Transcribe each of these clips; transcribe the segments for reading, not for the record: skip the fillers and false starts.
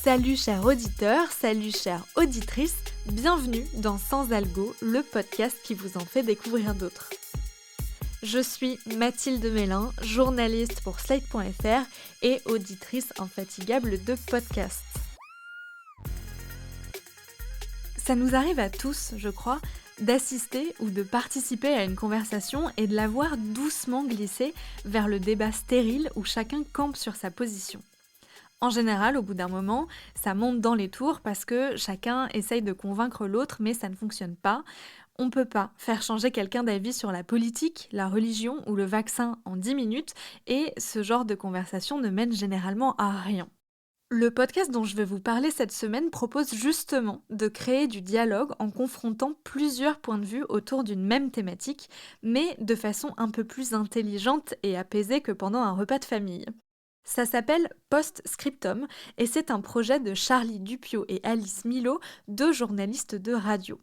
Salut chers auditeurs, salut chères auditrices, bienvenue dans Sans Algo, le podcast qui vous en fait découvrir d'autres. Je suis Mathilde Mélin, journaliste pour Slate.fr et auditrice infatigable de podcasts. Ça nous arrive à tous, je crois, d'assister ou de participer à une conversation et de la voir doucement glisser vers le débat stérile où chacun campe sur sa position. En général, au bout d'un moment, ça monte dans les tours parce que chacun essaye de convaincre l'autre, mais ça ne fonctionne pas. On ne peut pas faire changer quelqu'un d'avis sur la politique, la religion ou le vaccin en 10 minutes, et ce genre de conversation ne mène généralement à rien. Le podcast dont je vais vous parler cette semaine propose justement de créer du dialogue en confrontant plusieurs points de vue autour d'une même thématique, mais de façon un peu plus intelligente et apaisée que pendant un repas de famille. Ça s'appelle Post-Scriptum et c'est un projet de Charlie Dupieux et Alice Milot, deux journalistes de radio.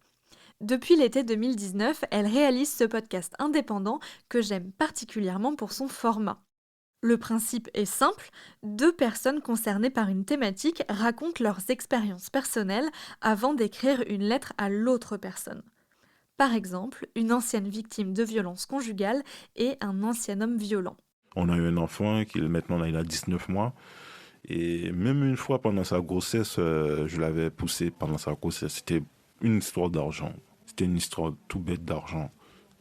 Depuis l'été 2019, elles réalisent ce podcast indépendant que j'aime particulièrement pour son format. Le principe est simple, deux personnes concernées par une thématique racontent leurs expériences personnelles avant d'écrire une lettre à l'autre personne. Par exemple, une ancienne victime de violences conjugales et un ancien homme violent. On a eu un enfant qui maintenant il a 19 mois. Et même une fois pendant sa grossesse, je l'avais poussé pendant sa grossesse. C'était une histoire d'argent. C'était une histoire tout bête d'argent.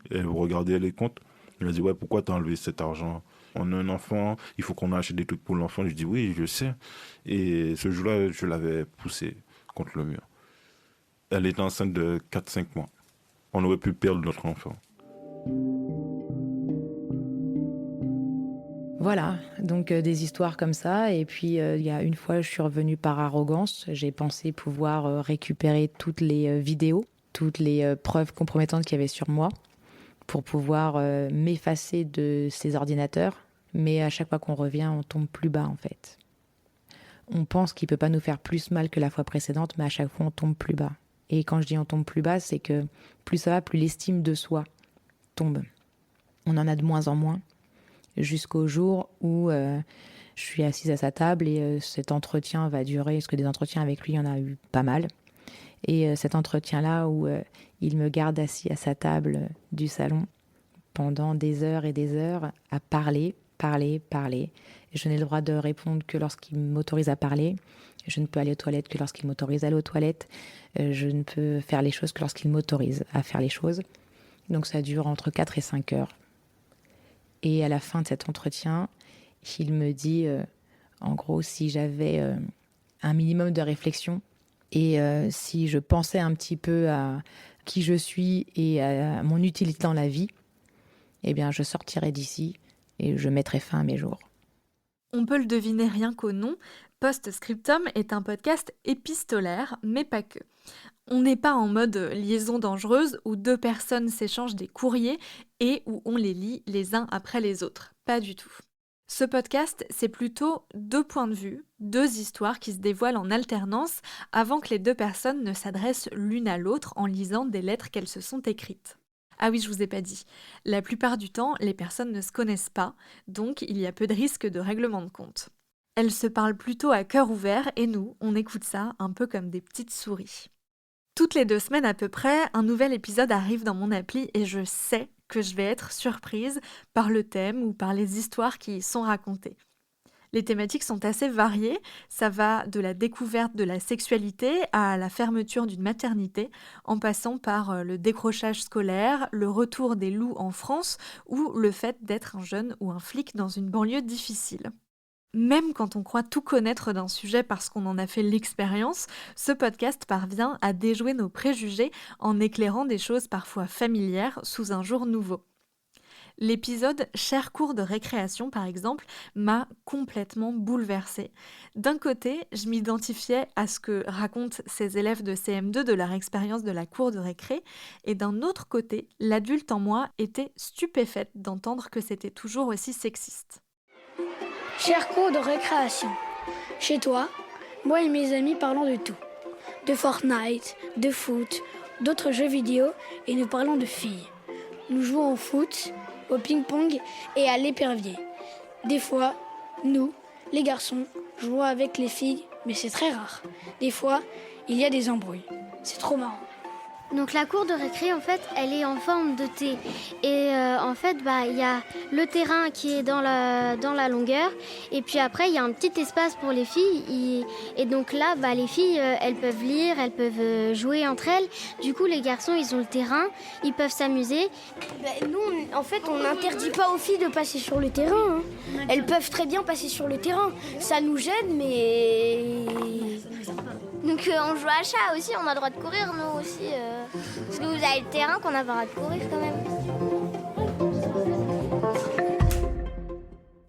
Et vous regardez les comptes, il a dit « Ouais, pourquoi t'as enlevé cet argent ? On a un enfant, il faut qu'on achète des trucs pour l'enfant. » Je dis « Oui, je sais. » Et ce jour-là, je l'avais poussé contre le mur. Elle était enceinte de 4-5 mois. On aurait pu perdre notre enfant. Voilà, donc des histoires comme ça. Et puis, il y a une fois, je suis revenue par arrogance. J'ai pensé pouvoir récupérer toutes les vidéos, toutes les preuves compromettantes qu'il y avait sur moi pour pouvoir m'effacer de ces ordinateurs. Mais à chaque fois qu'on revient, on tombe plus bas, en fait. On pense qu'il ne peut pas nous faire plus mal que la fois précédente, mais à chaque fois, on tombe plus bas. Et quand je dis on tombe plus bas, c'est que plus ça va, plus l'estime de soi tombe. On en a de moins en moins. Jusqu'au jour où je suis assise à sa table et cet entretien va durer, parce que des entretiens avec lui, il y en a eu pas mal. Et cet entretien-là où il me garde assis à sa table du salon pendant des heures et des heures à parler. Et je n'ai le droit de répondre que lorsqu'il m'autorise à parler. Je ne peux aller aux toilettes que lorsqu'il m'autorise à aller aux toilettes. Je ne peux faire les choses que lorsqu'il m'autorise à faire les choses. Donc ça dure entre 4 et 5 heures. Et à la fin de cet entretien, il me dit, en gros, si j'avais un minimum de réflexion et si je pensais un petit peu à qui je suis et à mon utilité dans la vie, eh bien, je sortirais d'ici et je mettrais fin à mes jours. On peut le deviner rien qu'au nom, Post-Scriptum est un podcast épistolaire, mais pas que. On n'est pas en mode liaison dangereuse où deux personnes s'échangent des courriers et où on les lit les uns après les autres. Pas du tout. Ce podcast, c'est plutôt deux points de vue, deux histoires qui se dévoilent en alternance avant que les deux personnes ne s'adressent l'une à l'autre en lisant des lettres qu'elles se sont écrites. Ah oui, je vous ai pas dit. La plupart du temps, les personnes ne se connaissent pas, donc il y a peu de risque de règlement de compte. Elles se parlent plutôt à cœur ouvert et nous, on écoute ça un peu comme des petites souris. Toutes les 2 semaines à peu près, un nouvel épisode arrive dans mon appli et je sais que je vais être surprise par le thème ou par les histoires qui y sont racontées. Les thématiques sont assez variées, ça va de la découverte de la sexualité à la fermeture d'une maternité, en passant par le décrochage scolaire, le retour des loups en France ou le fait d'être un jeune ou un flic dans une banlieue difficile. Même quand on croit tout connaître d'un sujet parce qu'on en a fait l'expérience, ce podcast parvient à déjouer nos préjugés en éclairant des choses parfois familières sous un jour nouveau. L'épisode Cher cours de récréation, par exemple, m'a complètement bouleversée. D'un côté, je m'identifiais à ce que racontent ces élèves de CM2 de leur expérience de la cour de récré, et d'un autre côté, l'adulte en moi était stupéfaite d'entendre que c'était toujours aussi sexiste. Cher cours de récréation. Chez toi, moi et mes amis parlons de tout. De Fortnite, de foot, d'autres jeux vidéo et nous parlons de filles. Nous jouons au foot, au ping-pong et à l'épervier. Des fois, nous, les garçons, jouons avec les filles mais c'est très rare. Des fois, il y a des embrouilles. C'est trop marrant. Donc la cour de récré, en fait, elle est en forme de T. Et en fait, il y a le terrain qui est dans la longueur. Et puis après, il y a un petit espace pour les filles. Et donc là, les filles, elles peuvent lire, elles peuvent jouer entre elles. Du coup, les garçons, ils ont le terrain, ils peuvent s'amuser. Nous, en fait, on n'interdit pas aux filles de passer sur le terrain. Elles peuvent très bien passer sur le terrain. Ça nous gêne, mais... Donc on joue à chat aussi, on a le droit de courir, nous aussi. Parce que vous avez le terrain qu'on a le droit de courir quand même.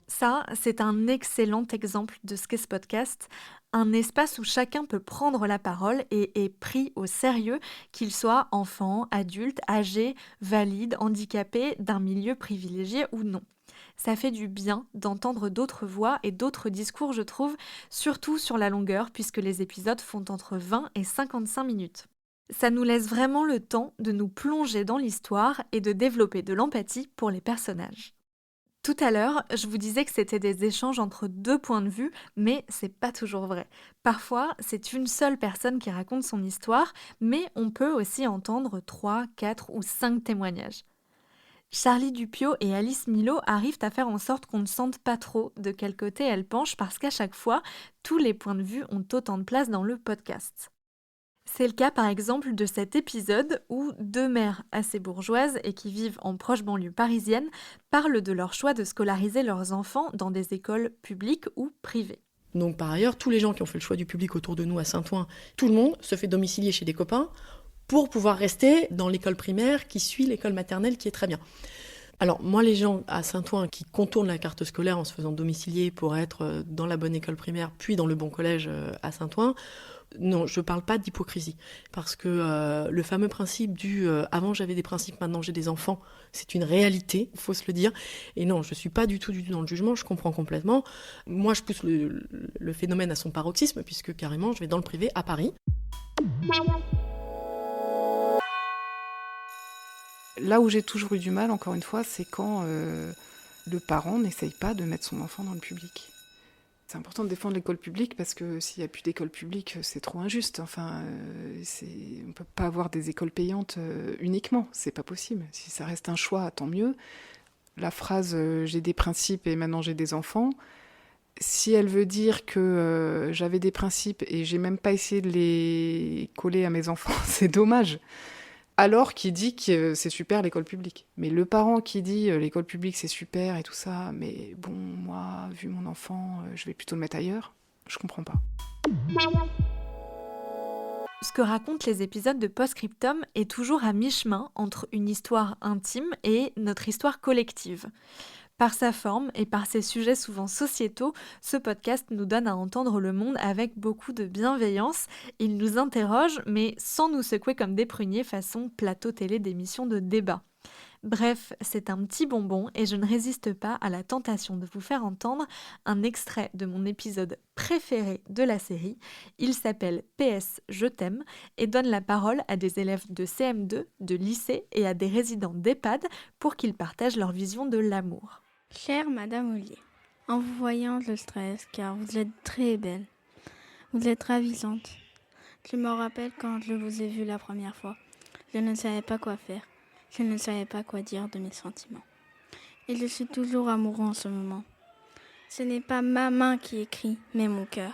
Ça, c'est un excellent exemple de ce qu'est ce podcast, un espace où chacun peut prendre la parole et est pris au sérieux, qu'il soit enfant, adulte, âgé, valide, handicapé, d'un milieu privilégié ou non. Ça fait du bien d'entendre d'autres voix et d'autres discours, je trouve, surtout sur la longueur, puisque les épisodes font entre 20 et 55 minutes. Ça nous laisse vraiment le temps de nous plonger dans l'histoire et de développer de l'empathie pour les personnages. Tout à l'heure, je vous disais que c'était des échanges entre deux points de vue, mais c'est pas toujours vrai. Parfois, c'est une seule personne qui raconte son histoire, mais on peut aussi entendre 3, 4 ou 5 témoignages. Charlie Dupieux et Alice Milot arrivent à faire en sorte qu'on ne sente pas trop de quel côté elles penchent parce qu'à chaque fois, tous les points de vue ont autant de place dans le podcast. C'est le cas par exemple de cet épisode où deux mères assez bourgeoises et qui vivent en proche banlieue parisienne parlent de leur choix de scolariser leurs enfants dans des écoles publiques ou privées. Donc par ailleurs, tous les gens qui ont fait le choix du public autour de nous à Saint-Ouen, tout le monde se fait domicilier chez des copains pour pouvoir rester dans l'école primaire qui suit l'école maternelle qui est très bien. Alors moi, les gens à Saint-Ouen qui contournent la carte scolaire en se faisant domicilier pour être dans la bonne école primaire puis dans le bon collège à Saint-Ouen, non, je ne parle pas d'hypocrisie. Parce que le fameux principe du « avant j'avais des principes, maintenant j'ai des enfants », c'est une réalité, il faut se le dire. Et non, je ne suis pas du tout dans le jugement, je comprends complètement. Moi, je pousse le phénomène à son paroxysme puisque carrément, je vais dans le privé à Paris. Là où j'ai toujours eu du mal, encore une fois, c'est quand le parent n'essaye pas de mettre son enfant dans le public. C'est important de défendre l'école publique parce que s'il n'y a plus d'école publique, c'est trop injuste. Enfin, on ne peut pas avoir des écoles payantes uniquement, c'est pas possible. Si ça reste un choix, tant mieux. La phrase « j'ai des principes et maintenant j'ai des enfants », si elle veut dire que j'avais des principes et j'ai même pas essayé de les coller à mes enfants, c'est dommage. Alors qu'il dit que c'est super l'école publique. Mais le parent qui dit l'école publique c'est super et tout ça, mais bon, moi, vu mon enfant, je vais plutôt le mettre ailleurs, je comprends pas. Ce que racontent les épisodes de Postscriptum est toujours à mi-chemin entre une histoire intime et notre histoire collective. Par sa forme et par ses sujets souvent sociétaux, ce podcast nous donne à entendre le monde avec beaucoup de bienveillance. Il nous interroge, mais sans nous secouer comme des pruniers façon plateau télé d'émissions de débat. Bref, c'est un petit bonbon et je ne résiste pas à la tentation de vous faire entendre un extrait de mon épisode préféré de la série. Il s'appelle PS Je t'aime et donne la parole à des élèves de CM2, de lycée et à des résidents d'EHPAD pour qu'ils partagent leur vision de l'amour. Chère Madame Ollier, en vous voyant, je stresse car vous êtes très belle. Vous êtes ravissante. Je me rappelle quand je vous ai vue la première fois. Je ne savais pas quoi faire. Je ne savais pas quoi dire de mes sentiments. Et je suis toujours amoureux en ce moment. Ce n'est pas ma main qui écrit, mais mon cœur.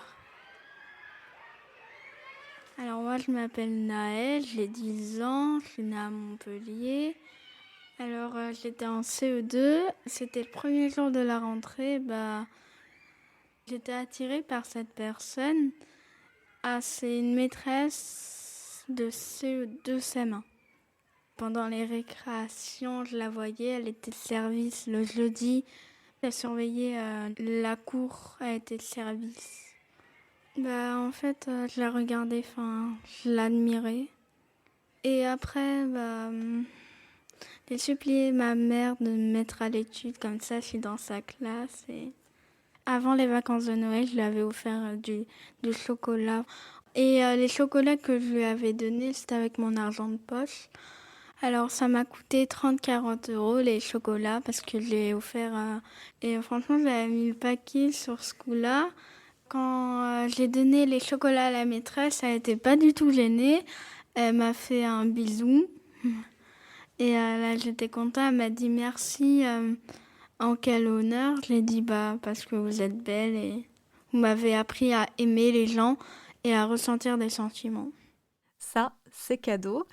Alors moi, je m'appelle Naël, j'ai 10 ans, je suis née à Montpellier. Alors j'étais en CE2, c'était le premier jour de la rentrée. J'étais attirée par cette personne. C'est une maîtresse de CE2 CM1. Pendant les récréations, je la voyais, elle était de service le jeudi. Elle surveillait la cour, elle était de service. En fait, je la regardais, je l'admirais. Et après, j'ai supplié ma mère de me mettre à l'étude, comme ça je suis dans sa classe. Et avant les vacances de Noël, je lui avais offert du chocolat. Et les chocolats que je lui avais donnés, c'était avec mon argent de poche. Alors ça m'a coûté 30-40 € les chocolats parce que je l'ai offert. Et franchement, j'avais mis le paquet sur ce coup-là. Quand j'ai donné les chocolats à la maîtresse, elle n'était pas du tout gênée. Elle m'a fait un bisou. Et là, j'étais contente. Elle m'a dit merci. En quel honneur? Je lui ai dit parce que vous êtes belle et vous m'avez appris à aimer les gens et à ressentir des sentiments. Ça, c'est cadeau.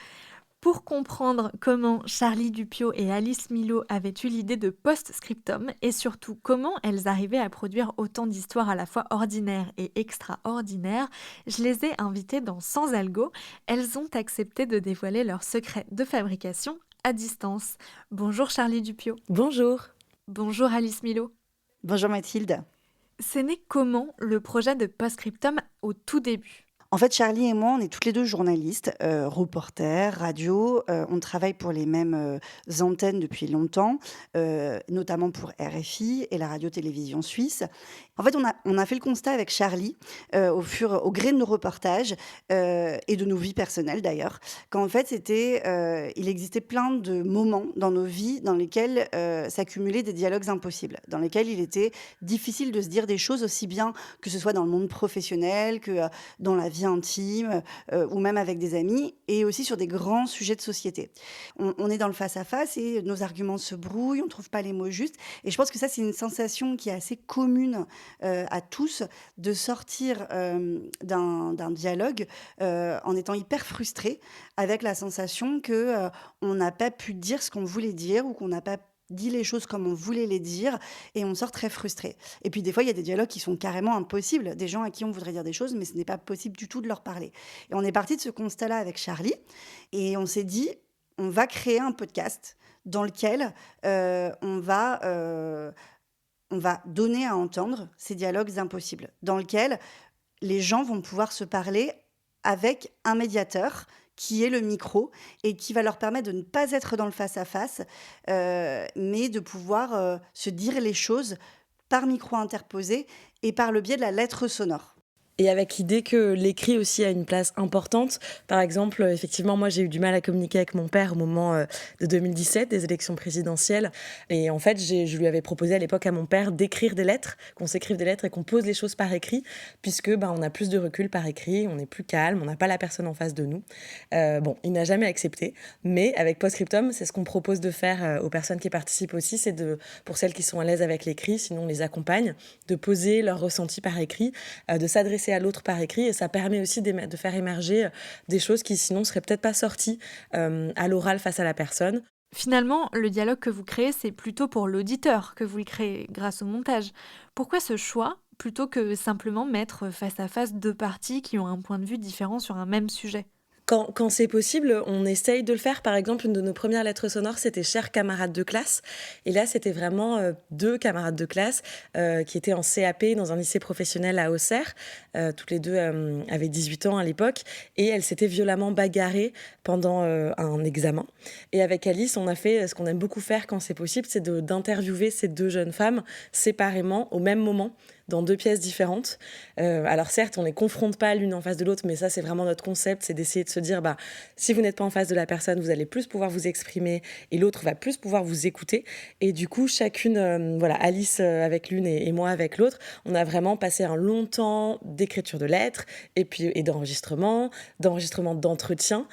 Pour comprendre comment Charlie Dupio et Alice Milo avaient eu l'idée de Postscriptum et surtout comment elles arrivaient à produire autant d'histoires à la fois ordinaires et extraordinaires, je les ai invitées dans Sans Algo. Elles ont accepté de dévoiler leurs secrets de fabrication à distance. Bonjour Charlie Dupio. Bonjour. Bonjour Alice Milo. Bonjour Mathilde. C'est né comment le projet de Postscriptum au tout début? En fait, Charlie et moi, on est toutes les deux journalistes, reporters, radio. On travaille pour les mêmes antennes depuis longtemps, notamment pour RFI et la radio-télévision suisse. En fait, on a fait le constat avec Charlie, au gré de nos reportages et de nos vies personnelles d'ailleurs, qu'en fait, il existait plein de moments dans nos vies dans lesquels s'accumulaient des dialogues impossibles, dans lesquels il était difficile de se dire des choses aussi bien que ce soit dans le monde professionnel que dans la vie intime ou même avec des amis, et aussi sur des grands sujets de société. On est dans le face-à-face et nos arguments se brouillent, on ne trouve pas les mots justes. Et je pense que ça, c'est une sensation qui est assez commune à tous, de sortir d'un dialogue en étant hyper frustré, avec la sensation qu'on n'a pas pu dire ce qu'on voulait dire ou qu'on n'a pas dit les choses comme on voulait les dire, et on sort très frustré. Et puis des fois, il y a des dialogues qui sont carrément impossibles, des gens à qui on voudrait dire des choses, mais ce n'est pas possible du tout de leur parler. Et on est parti de ce constat-là avec Charlie, et on s'est dit, on va créer un podcast dans lequel on va donner à entendre ces dialogues impossibles, dans lequel les gens vont pouvoir se parler avec un médiateur qui est le micro et qui va leur permettre de ne pas être dans le face-à-face, mais de pouvoir se dire les choses par micro interposé et par le biais de la lettre sonore. Et avec l'idée que l'écrit aussi a une place importante. Par exemple, effectivement, moi, j'ai eu du mal à communiquer avec mon père au moment de 2017, des élections présidentielles. Et en fait, je lui avais proposé à l'époque à mon père d'écrire des lettres, qu'on s'écrive des lettres et qu'on pose les choses par écrit, puisque on a plus de recul par écrit, on est plus calme, on n'a pas la personne en face de nous. Il n'a jamais accepté, mais avec Postscriptum, c'est ce qu'on propose de faire aux personnes qui participent aussi, c'est pour celles qui sont à l'aise avec l'écrit, sinon on les accompagne, de poser leurs ressentis par écrit, de s'adresser à l'autre par écrit, et ça permet aussi de faire émerger des choses qui sinon seraient peut-être pas sorties à l'oral face à la personne. Finalement, le dialogue que vous créez, c'est plutôt pour l'auditeur que vous le créez grâce au montage. Pourquoi ce choix plutôt que simplement mettre face à face deux parties qui ont un point de vue différent sur un même sujet ? Quand c'est possible, on essaye de le faire. Par exemple, une de nos premières lettres sonores, c'était « Chers camarades de classe ». Et là, c'était vraiment deux camarades de classe qui étaient en CAP dans un lycée professionnel à Auxerre. Toutes les deux avaient 18 ans à l'époque. Et elles s'étaient violemment bagarrées pendant un examen. Et avec Alice, on a fait ce qu'on aime beaucoup faire quand c'est possible, c'est d'interviewer ces deux jeunes femmes séparément, au même moment, dans deux pièces différentes. Alors certes, on ne les confronte pas l'une en face de l'autre, mais ça, c'est vraiment notre concept, c'est d'essayer de se dire, si vous n'êtes pas en face de la personne, vous allez plus pouvoir vous exprimer et l'autre va plus pouvoir vous écouter. Et du coup, chacune, Alice avec l'une et moi avec l'autre, on a vraiment passé un long temps d'écriture de lettres et d'enregistrement d'entretien,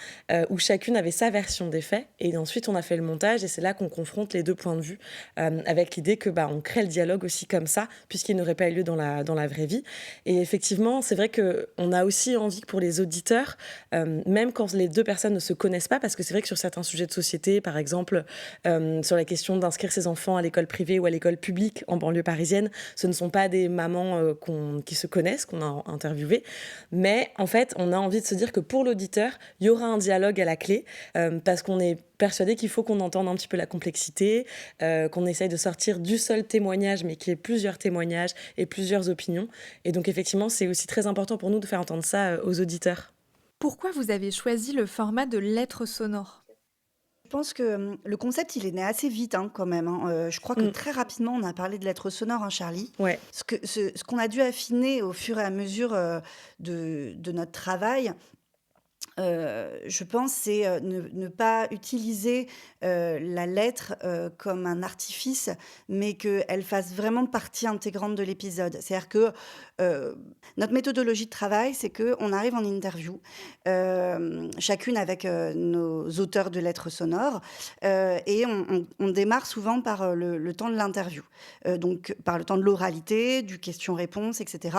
où chacune avait sa version des faits. Et ensuite, on a fait le montage et c'est là qu'on confronte les deux points de vue, avec l'idée que on crée le dialogue aussi comme ça, puisqu'il n'aurait pas eu lieu dans la vraie vie. Et effectivement, c'est vrai qu'on a aussi envie que pour les auditeurs, même quand les deux personnes ne se connaissent pas, parce que c'est vrai que sur certains sujets de société, par exemple, sur la question d'inscrire ses enfants à l'école privée ou à l'école publique en banlieue parisienne, ce ne sont pas des mamans qui se connaissent, qu'on a interviewées. Mais en fait, on a envie de se dire que pour l'auditeur, il y aura un dialogue à la clé, parce qu'on est persuadé qu'il faut qu'on entende un petit peu la complexité, qu'on essaye de sortir du seul témoignage, mais qu'il y ait plusieurs témoignages et plusieurs opinions. Et donc, effectivement, c'est aussi très important pour nous de faire entendre ça aux auditeurs. Pourquoi vous avez choisi le format de lettres sonores ? Je pense que le concept, il est né assez vite quand même. Je crois que très rapidement, on a parlé de lettres sonores, Charlie. Ouais. Ce qu'on a dû affiner au fur et à mesure de notre travail, je pense, c'est ne pas utiliser la lettre comme un artifice, mais qu'elle fasse vraiment partie intégrante de l'épisode. C'est-à-dire que notre méthodologie de travail, c'est qu'on arrive en interview, chacune avec nos auteurs de lettres sonores, et on démarre souvent par le temps de l'interview, donc par le temps de l'oralité, du question-réponse, etc.,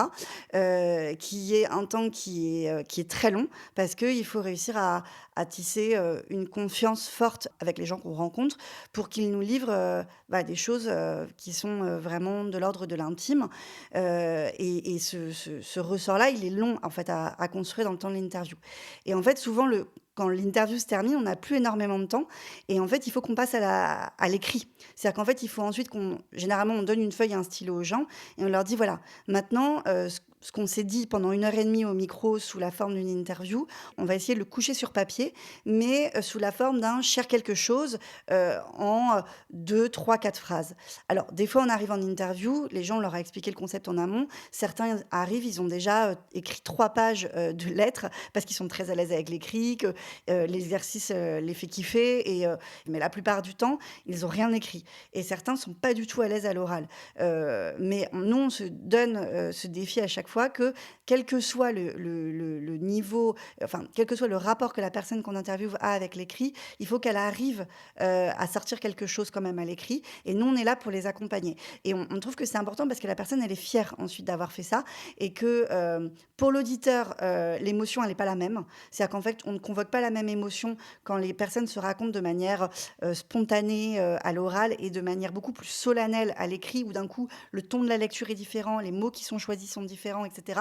qui est un temps qui est très long, parce qu'il faut réussir à tisser une confiance forte avec les gens qu'on rencontre pour qu'ils nous livrent des choses qui sont vraiment de l'ordre de l'intime. Et ce ressort-là, il est long en fait à construire dans le temps de l'interview. Et en fait, souvent, quand l'interview se termine, on n'a plus énormément de temps. Et en fait, il faut qu'on passe à l'écrit. C'est-à-dire qu'en fait, il faut ensuite généralement, on donne une feuille et un stylo aux gens et on leur dit, voilà, maintenant, ce qu'on s'est dit pendant 1h30 au micro sous la forme d'une interview, on va essayer de le coucher sur papier, mais sous la forme d'un cher quelque chose en 2, 3, 4 phrases. Alors, des fois, on arrive en interview, les gens, on leur a expliqué le concept en amont. Certains arrivent, ils ont déjà écrit 3 pages de lettres parce qu'ils sont très à l'aise avec l'écrit, que l'exercice les fait kiffer, mais la plupart du temps, ils n'ont rien écrit. Et certains ne sont pas du tout à l'aise à l'oral. Mais nous, on se donne ce défi à chaque fois que, quel que soit le niveau, quel que soit le rapport que la personne qu'on interviewe a avec l'écrit, il faut qu'elle arrive à sortir quelque chose quand même à l'écrit. Et nous, on est là pour les accompagner. Et on trouve que c'est important parce que la personne, elle est fière ensuite d'avoir fait ça. Et que pour l'auditeur, l'émotion, elle n'est pas la même. C'est-à-dire qu'en fait, on ne convoque pas la même émotion quand les personnes se racontent de manière spontanée à l'oral et de manière beaucoup plus solennelle à l'écrit, où d'un coup, le ton de la lecture est différent, les mots qui sont choisis sont différents, etc.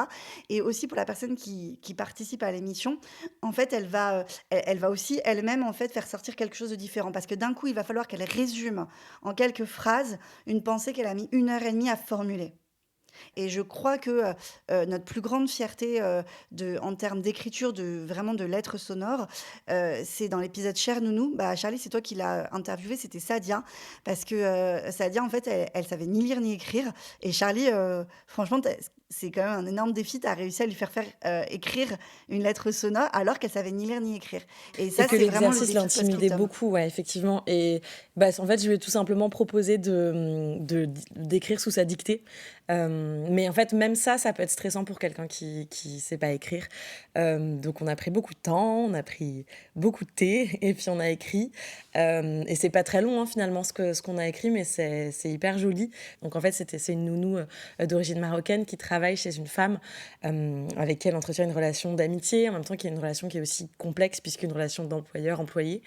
Et aussi pour la personne qui participe à l'émission, en fait, elle va aussi elle-même en fait faire sortir quelque chose de différent, parce que d'un coup, il va falloir qu'elle résume en quelques phrases une pensée qu'elle a mis 1h30 à formuler. Et je crois que notre plus grande fierté en termes d'écriture, vraiment de lettres sonores, c'est dans l'épisode Cher Nounou. Charlie, c'est toi qui l'as interviewée, c'était Sadia, parce que Sadia, en fait, elle savait ni lire ni écrire. Et Charlie, franchement, c'est quand même un énorme défi. Tu as réussi à lui faire écrire une lettre sonore alors qu'elle savait ni lire ni écrire. Et ça, que c'est vraiment le l'exercice défi l'intimidait beaucoup, ouais, effectivement. Et en fait, je lui ai tout simplement proposé d'écrire sous sa dictée. Mais en fait, même ça peut être stressant pour quelqu'un qui sait pas écrire. Donc, on a pris beaucoup de temps, on a pris beaucoup de thé, et puis on a écrit. Et c'est pas très long, finalement, ce qu'on a écrit, mais c'est hyper joli. Donc, en fait, c'est une nounou d'origine marocaine qui travaille chez une femme avec qui elle entretient une relation d'amitié, en même temps qu'il y a une relation qui est aussi complexe, puisqu'une relation d'employeur-employé.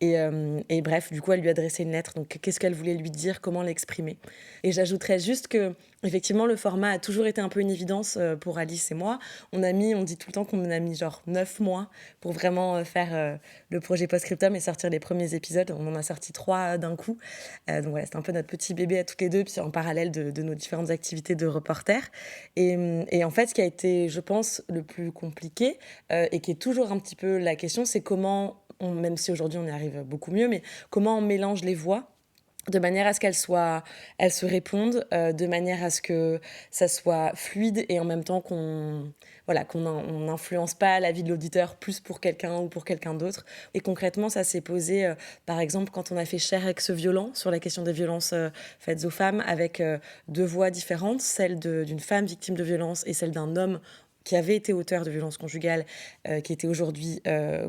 Et bref, du coup, elle lui a adressé une lettre. Donc, qu'est-ce qu'elle voulait lui dire, comment l'exprimer. Et j'ajouterais juste que, effectivement, le format a toujours été un peu une évidence pour Alice et moi. On dit tout le temps qu'on a mis genre 9 mois pour vraiment faire le projet Post-Scriptum et sortir les premiers épisodes. On en a sorti 3 d'un coup. Donc voilà, c'est un peu notre petit bébé à toutes les deux, puis en parallèle de nos différentes activités de reporter. Et en fait, ce qui a été, je pense, le plus compliqué, et qui est toujours un petit peu la question, c'est comment, même si aujourd'hui on y arrive beaucoup mieux, mais comment on mélange les voix de manière à ce qu'elles se répondent, de manière à ce que ça soit fluide et en même temps qu'on n'influence pas la vie de l'auditeur plus pour quelqu'un ou pour quelqu'un d'autre. Et concrètement, ça s'est posé, par exemple, quand on a fait Cher ex-violent sur la question des violences faites aux femmes, avec 2 voix différentes, celle d'une femme victime de violence et celle d'un homme qui avait été auteur de violences conjugales, qui était aujourd'hui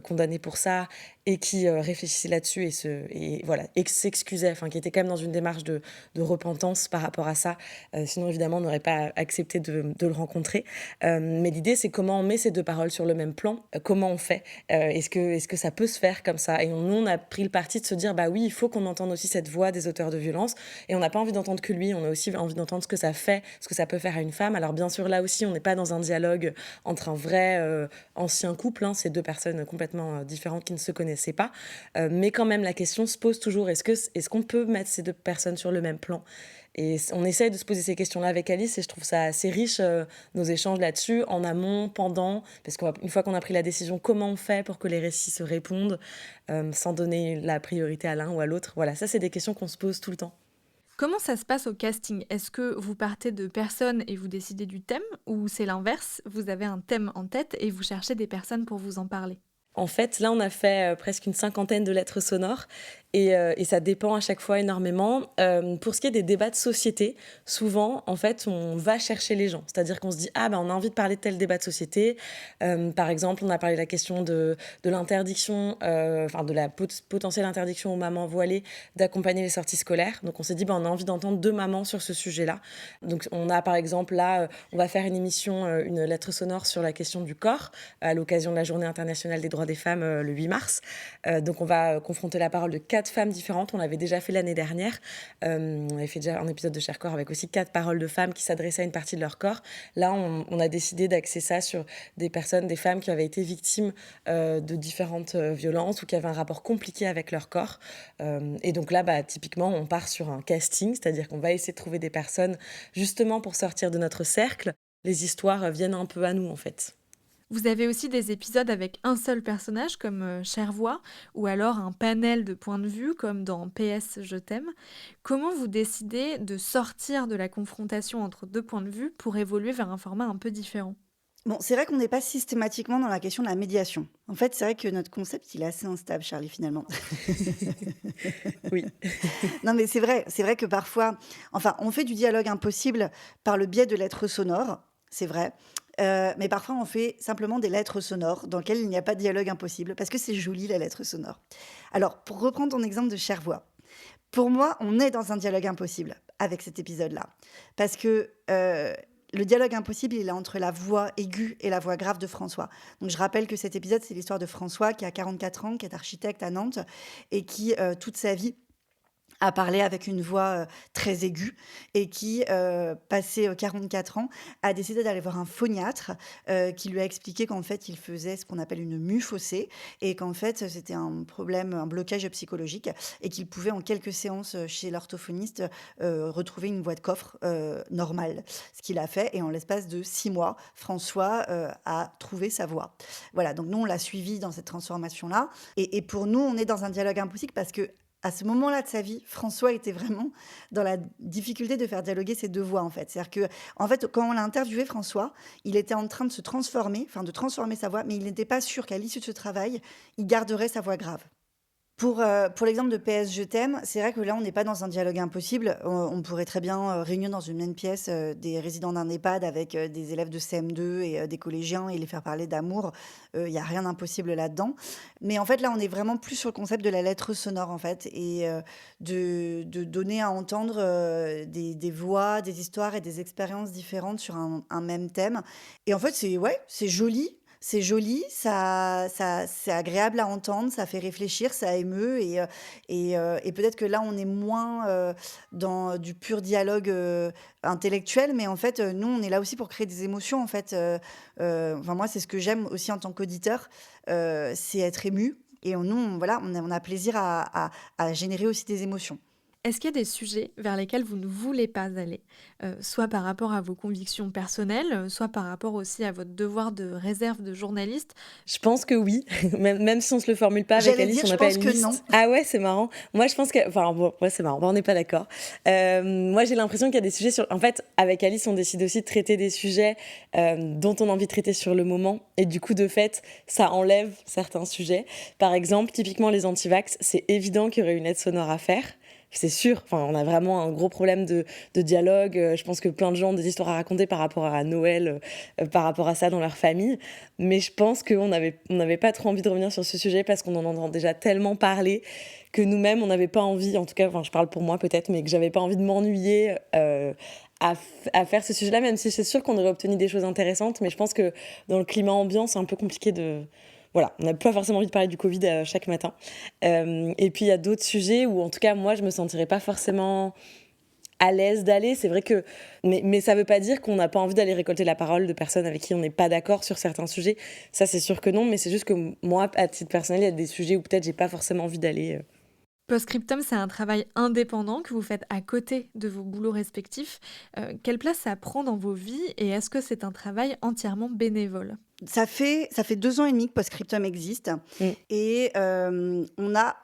condamné pour ça, et qui réfléchissait là-dessus et s'excusait, qui était quand même dans une démarche de repentance par rapport à ça. Sinon, évidemment, on n'aurait pas accepté de le rencontrer. Mais l'idée, c'est comment on met ces 2 paroles sur le même plan, comment on fait. Est-ce que ça peut se faire comme ça? Et nous, on a pris le parti de se dire, oui, il faut qu'on entende aussi cette voix des auteurs de violences. Et on n'a pas envie d'entendre que lui, on a aussi envie d'entendre ce que ça fait, ce que ça peut faire à une femme. Alors bien sûr, là aussi, on n'est pas dans un dialogue entre un vrai ancien couple, ces 2 personnes complètement différentes qui ne se connaissaient pas, mais quand même la question se pose toujours, est-ce qu'on peut mettre ces 2 personnes sur le même plan? Et on essaye de se poser ces questions-là avec Alice, et je trouve ça assez riche, nos échanges là-dessus, en amont, pendant, parce qu'une fois qu'on a pris la décision, comment on fait pour que les récits se répondent, sans donner la priorité à l'un ou à l'autre. Voilà, ça c'est des questions qu'on se pose tout le temps. Comment ça se passe au casting? Est-ce que vous partez de personnes et vous décidez du thème, ou c'est l'inverse, vous avez un thème en tête et vous cherchez des personnes pour vous en parler? En fait, là, on a fait presque une 50aine de lettres sonores et ça dépend à chaque fois énormément. Pour ce qui est des débats de société, souvent, en fait, on va chercher les gens. C'est-à-dire qu'on se dit « Ah, on a envie de parler de tel débat de société. » Par exemple, on a parlé de la question de l'interdiction, de la potentielle interdiction aux mamans voilées d'accompagner les sorties scolaires. Donc, on s'est dit « On a envie d'entendre 2 mamans sur ce sujet-là. » Donc, on a, par exemple, là, on va faire une émission, une lettre sonore sur la question du corps à l'occasion de la Journée internationale des droits des femmes le 8 mars. Donc, on va confronter la parole de 4 femmes différentes. On l'avait déjà fait l'année dernière. On avait fait déjà un épisode de Cher Corps avec aussi 4 paroles de femmes qui s'adressaient à une partie de leur corps. Là, on a décidé d'axer ça sur des femmes qui avaient été victimes de différentes violences ou qui avaient un rapport compliqué avec leur corps. Et donc là, typiquement, on part sur un casting, c'est-à-dire qu'on va essayer de trouver des personnes justement pour sortir de notre cercle. Les histoires viennent un peu à nous, en fait. Vous avez aussi des épisodes avec un seul personnage, comme Chervoix, ou alors un panel de points de vue, comme dans PS Je t'aime. Comment vous décidez de sortir de la confrontation entre 2 points de vue pour évoluer vers un format un peu différent ? Bon, c'est vrai qu'on n'est pas systématiquement dans la question de la médiation. En fait, c'est vrai que notre concept, il est assez instable, Charlie, finalement. Oui. Non, mais c'est vrai que parfois, on fait du dialogue impossible par le biais de lettres sonores, c'est vrai. Mais parfois, on fait simplement des lettres sonores dans lesquelles il n'y a pas de dialogue impossible, parce que c'est joli, la lettre sonore. Alors, pour reprendre ton exemple de Chervoix, pour moi, on est dans un dialogue impossible avec cet épisode-là. Parce que le dialogue impossible, il est entre la voix aiguë et la voix grave de François. Donc, je rappelle que cet épisode, c'est l'histoire de François, qui a 44 ans, qui est architecte à Nantes, et qui, toute sa vie, a parlé avec une voix très aiguë et qui, passé 44 ans, a décidé d'aller voir un phoniatre qui lui a expliqué qu'en fait, il faisait ce qu'on appelle une mue faussée et qu'en fait, c'était un problème, un blocage psychologique et qu'il pouvait, en quelques séances chez l'orthophoniste, retrouver une voix de coffre normale. Ce qu'il a fait et en l'espace de 6 mois, François a trouvé sa voix. Voilà, donc nous, on l'a suivi dans cette transformation-là et pour nous, on est dans un dialogue impossible parce que à ce moment-là de sa vie, François était vraiment dans la difficulté de faire dialoguer ces 2 voix, en fait. C'est-à-dire que, en fait, quand on l'a interviewé, François, il était en train de se transformer, de transformer sa voix, mais il n'était pas sûr qu'à l'issue de ce travail, il garderait sa voix grave. Pour l'exemple de PS Je t'aime, c'est vrai que là, on n'est pas dans un dialogue impossible. On pourrait très bien réunir dans une même pièce des résidents d'un EHPAD avec des élèves de CM2 et des collégiens et les faire parler d'amour. Il n'y a rien d'impossible là-dedans. Mais en fait, là, on est vraiment plus sur le concept de la lettre sonore, en fait, et de donner à entendre des voix, des histoires et des expériences différentes sur un même thème. Et en fait, c'est joli. C'est joli, c'est agréable à entendre, ça fait réfléchir, ça émeut et peut-être que là on est moins dans du pur dialogue intellectuel, mais en fait nous on est là aussi pour créer des émotions en fait. Moi c'est ce que j'aime aussi en tant qu'auditeur, c'est être ému et nous on a plaisir à générer aussi des émotions. Est-ce qu'il y a des sujets vers lesquels vous ne voulez pas aller, soit par rapport à vos convictions personnelles, soit par rapport aussi à votre devoir de réserve de journaliste ? Je pense que oui, même si on se le formule pas avec Alice, on n'a pas une liste. Non. Ah ouais, c'est marrant. Moi, je pense que, c'est marrant. On n'est pas d'accord. Moi, j'ai l'impression qu'il y a des sujets sur. En fait, avec Alice, on décide aussi de traiter des sujets dont on a envie de traiter sur le moment, et du coup, de fait, ça enlève certains sujets. Par exemple, typiquement les antivax, c'est évident qu'il y aurait une aide sonore à faire. C'est sûr, on a vraiment un gros problème de dialogue. Je pense que plein de gens ont des histoires à raconter par rapport à Noël, par rapport à ça dans leur famille. Mais je pense qu'on n'avait pas trop envie de revenir sur ce sujet parce qu'on en entend déjà tellement parler que nous-mêmes, on n'avait pas envie, en tout cas, je parle pour moi peut-être, mais que j'avais pas envie de m'ennuyer à faire ce sujet-là, même si c'est sûr qu'on aurait obtenu des choses intéressantes. Mais je pense que dans le climat ambiant, c'est un peu compliqué de... Voilà, on n'a pas forcément envie de parler du Covid chaque matin. Et puis, il y a d'autres sujets où, en tout cas, moi, je ne me sentirais pas forcément à l'aise d'aller. C'est vrai que... Mais ça ne veut pas dire qu'on n'a pas envie d'aller récolter la parole de personnes avec qui on n'est pas d'accord sur certains sujets. Ça, c'est sûr que non, mais c'est juste que moi, à titre personnel, il y a des sujets où peut-être je n'ai pas forcément envie d'aller... Postscriptum, c'est un travail indépendant que vous faites à côté de vos boulots respectifs. Quelle place ça prend dans vos vies et est-ce que c'est un travail entièrement bénévole ? Ça fait 2 ans et demi que Postscriptum existe et on a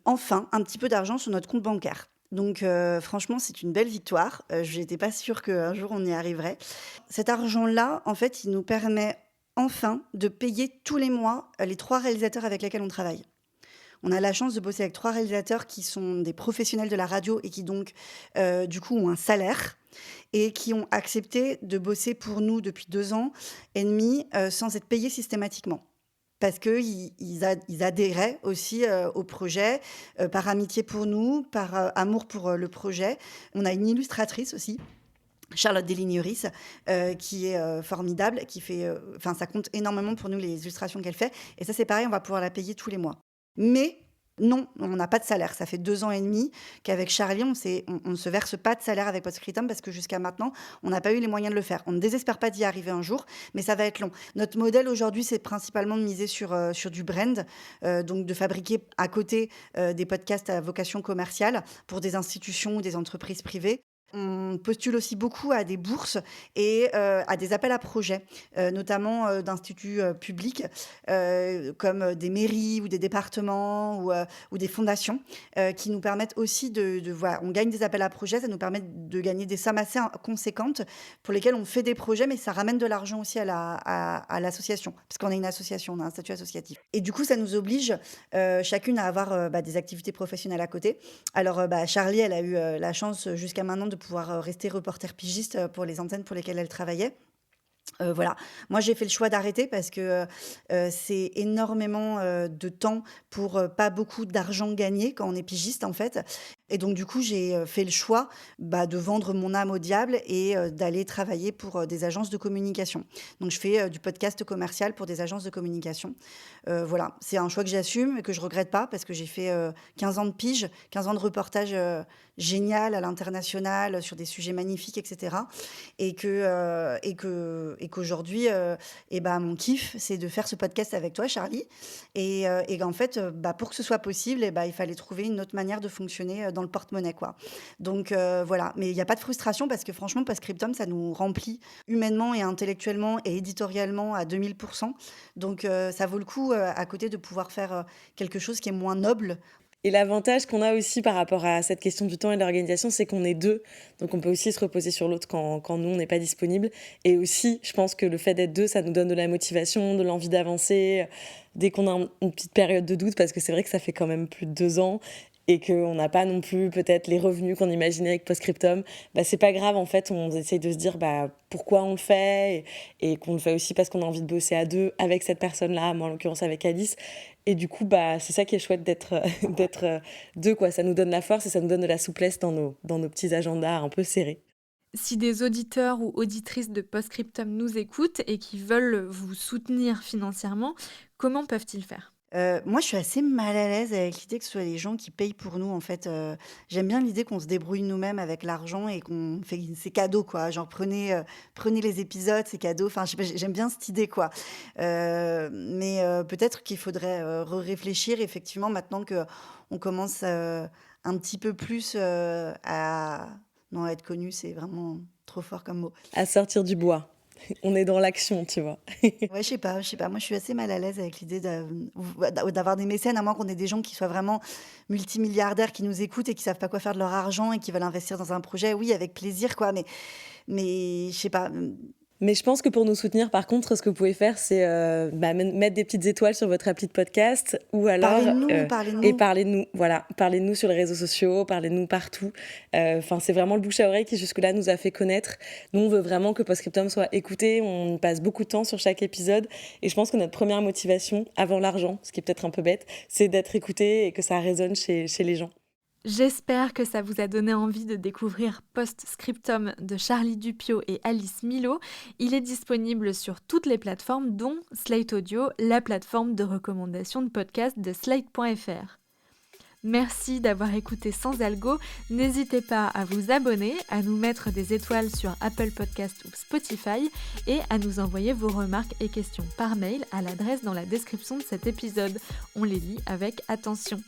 enfin un petit peu d'argent sur notre compte bancaire. Donc franchement, c'est une belle victoire. Je n'étais pas sûre qu'un jour on y arriverait. Cet argent-là, en fait, il nous permet enfin de payer tous les mois les 3 réalisateurs avec lesquels on travaille. On a la chance de bosser avec 3 réalisateurs qui sont des professionnels de la radio et qui donc, du coup, ont un salaire et qui ont accepté de bosser pour nous depuis 2 ans et demi sans être payés systématiquement. Parce qu'ils adhéraient aussi au projet, par amitié pour nous, par amour pour le projet. On a une illustratrice aussi, Charlotte Deligneris, qui est formidable, qui fait, ça compte énormément pour nous les illustrations qu'elle fait. Et ça, c'est pareil, on va pouvoir la payer tous les mois. Mais non, on n'a pas de salaire. Ça fait 2 ans et demi qu'avec Charlie, on ne se verse pas de salaire avec Postscriptum parce que jusqu'à maintenant, on n'a pas eu les moyens de le faire. On ne désespère pas d'y arriver un jour, mais ça va être long. Notre modèle aujourd'hui, c'est principalement de miser sur du brand, donc de fabriquer à côté des podcasts à vocation commerciale pour des institutions ou des entreprises privées. On postule aussi beaucoup à des bourses et à des appels à projets, notamment d'instituts publics comme des mairies ou des départements ou des fondations qui nous permettent aussi voilà, on gagne des appels à projets, ça nous permet de gagner des sommes assez conséquentes pour lesquelles on fait des projets, mais ça ramène de l'argent aussi à l'association, parce qu'on est une association, on a un statut associatif. Et du coup, ça nous oblige chacune à avoir des activités professionnelles à côté. Alors, Charlie, elle a eu la chance jusqu'à maintenant de pouvoir rester reporter pigiste pour les antennes pour lesquelles elle travaillait. Voilà. Moi, j'ai fait le choix d'arrêter parce que c'est énormément de temps pour pas beaucoup d'argent gagné quand on est pigiste, en fait. Et donc, du coup, j'ai fait le choix de vendre mon âme au diable et d'aller travailler pour des agences de communication. Donc, je fais du podcast commercial pour des agences de communication. Voilà. C'est un choix que j'assume et que je regrette pas parce que j'ai fait 15 ans de pige, 15 ans de reportage génial à l'international sur des sujets magnifiques, etc. Et qu'aujourd'hui, mon kiff, c'est de faire ce podcast avec toi, Charlie. Et qu'en fait, pour que ce soit possible, il fallait trouver une autre manière de fonctionner dans le porte-monnaie, quoi. Donc, voilà. Mais il n'y a pas de frustration parce que franchement, Postscriptum, ça nous remplit humainement et intellectuellement et éditorialement à 2000%. Donc, ça vaut le coup, à côté, de pouvoir faire quelque chose qui est moins noble. Et l'avantage qu'on a aussi par rapport à cette question du temps et de l'organisation, c'est qu'on est 2. Donc on peut aussi se reposer sur l'autre quand nous, on n'est pas disponible. Et aussi, je pense que le fait d'être 2, ça nous donne de la motivation, de l'envie d'avancer dès qu'on a une petite période de doute, parce que c'est vrai que ça fait quand même plus de 2 ans et qu'on n'a pas non plus peut-être les revenus qu'on imaginait avec Postscriptum, c'est pas grave, en fait, on essaye de se dire pourquoi on le fait et qu'on le fait aussi parce qu'on a envie de bosser à 2 avec cette personne-là, moi en l'occurrence avec Alice. Et du coup, c'est ça qui est chouette d'être 2, quoi. Ça nous donne la force et ça nous donne de la souplesse dans nos petits agendas un peu serrés. Si des auditeurs ou auditrices de Postscriptum nous écoutent et qui veulent vous soutenir financièrement, comment peuvent-ils faire ? Moi, je suis assez mal à l'aise avec l'idée que ce soit les gens qui payent pour nous, en fait. J'aime bien l'idée qu'on se débrouille nous-mêmes avec l'argent et qu'on fait ces cadeaux, quoi. Genre, prenez les épisodes, ces cadeaux. Enfin, je sais pas, j'aime bien cette idée, quoi. Mais peut-être qu'il faudrait réfléchir, effectivement, maintenant qu'on commence un petit peu plus à... Non, être connu, c'est vraiment trop fort comme mot. À sortir du bois. On est dans l'action, tu vois. Ouais, je sais pas. Moi, je suis assez mal à l'aise avec l'idée d'avoir des mécènes, à moins qu'on ait des gens qui soient vraiment multimilliardaires, qui nous écoutent et qui savent pas quoi faire de leur argent et qui veulent investir dans un projet. Oui, avec plaisir, quoi. Mais je sais pas. Mais je pense que pour nous soutenir, par contre, ce que vous pouvez faire, c'est mettre des petites étoiles sur votre appli de podcast ou alors... Parlez-nous. Et parlez-nous, voilà. Parlez-nous sur les réseaux sociaux, parlez-nous partout. C'est vraiment le bouche à oreille qui, jusque-là, nous a fait connaître. Nous, on veut vraiment que Postscriptum soit écouté. On passe beaucoup de temps sur chaque épisode. Et je pense que notre première motivation, avant l'argent, ce qui est peut-être un peu bête, c'est d'être écouté et que ça résonne chez les gens. J'espère que ça vous a donné envie de découvrir Postscriptum de Charlie Dupieux et Alice Milot. Il est disponible sur toutes les plateformes, dont Slate Audio, la plateforme de recommandation de podcasts de slate.fr. Merci d'avoir écouté Sans Algo. N'hésitez pas à vous abonner, à nous mettre des étoiles sur Apple Podcasts ou Spotify et à nous envoyer vos remarques et questions par mail à l'adresse dans la description de cet épisode. On les lit avec attention.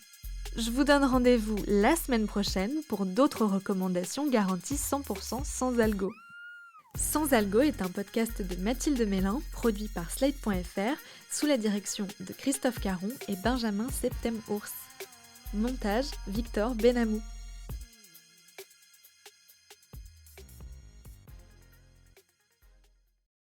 Je vous donne rendez-vous la semaine prochaine pour d'autres recommandations garanties 100% sans algo. Sans algo est un podcast de Mathilde Mélin, produit par Slate.fr, sous la direction de Christophe Caron et Benjamin Septem-Ours. Montage, Victor Benamou.